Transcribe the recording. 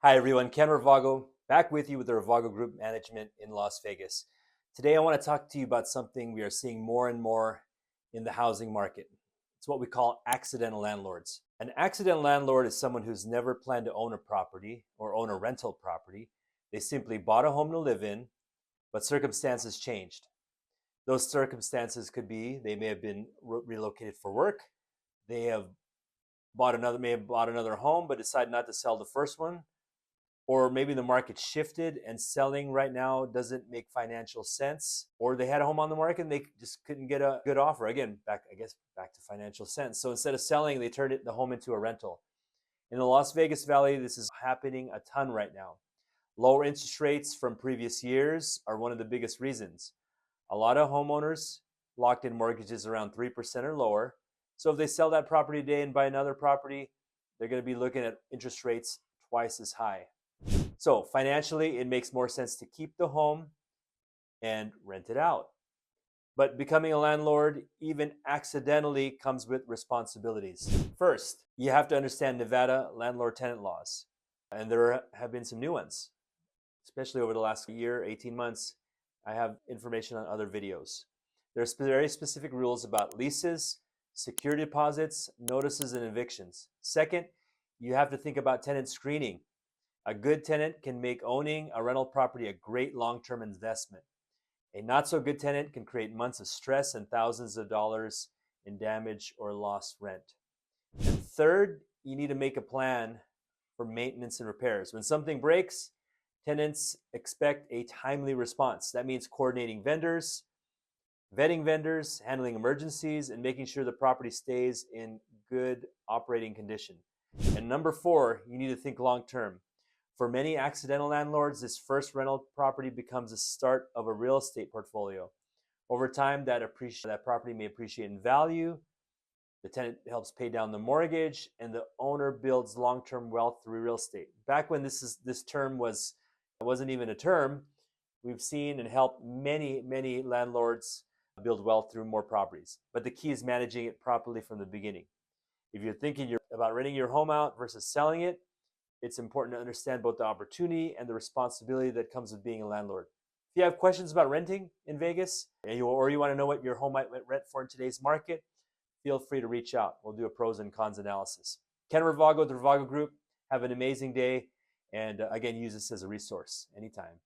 Hi everyone, Ken Ravago, back with you with the Ravago Group Management in Las Vegas. Today I want to talk to you about something we are seeing more and more in the housing market. It's what we call accidental landlords. An accidental landlord is someone who's never planned to own a property or own a rental property. They simply bought a home to live in, but circumstances changed. Those circumstances could be they may have been relocated for work, they may have bought another home but decided not to sell the first one, or maybe the market shifted and selling right now doesn't make financial sense, or they had a home on the market and they just couldn't get a good offer. Again, back to financial sense. So instead of selling, they turned the home into a rental. In the Las Vegas Valley, this is happening a ton right now. Lower interest rates from previous years are one of the biggest reasons. A lot of homeowners locked in mortgages around 3% or lower. So if they sell that property today and buy another property, they're going to be looking at interest rates twice as high. So financially, it makes more sense to keep the home and rent it out. But becoming a landlord, even accidentally, comes with responsibilities. First, you have to understand Nevada landlord-tenant laws. And there have been some new ones, especially over the last year, 18 months. I have information on other videos. There's very specific rules about leases, security deposits, notices, and evictions. Second, you have to think about tenant screening. A good tenant can make owning a rental property a great long-term investment. A not-so-good tenant can create months of stress and thousands of dollars in damage or lost rent. And third, you need to make a plan for maintenance and repairs. When something breaks, tenants expect a timely response. That means coordinating vendors, vetting vendors, handling emergencies, and making sure the property stays in good operating condition. And number four, you need to think long-term. For many accidental landlords, this first rental property becomes the start of a real estate portfolio. Over time, that property may appreciate in value, the tenant helps pay down the mortgage, and the owner builds long-term wealth through real estate. Back when this term wasn't even a term, we've seen and helped many landlords build wealth through more properties. But the key is managing it properly from the beginning. If you're thinking about renting your home out versus selling it, it's important to understand both the opportunity and the responsibility that comes with being a landlord. If you have questions about renting in Vegas, or you want to know what your home might rent for in today's market, feel free to reach out. We'll do a pros and cons analysis. Ken Ravago, the Ravago Group. Have an amazing day, and again, use this as a resource anytime.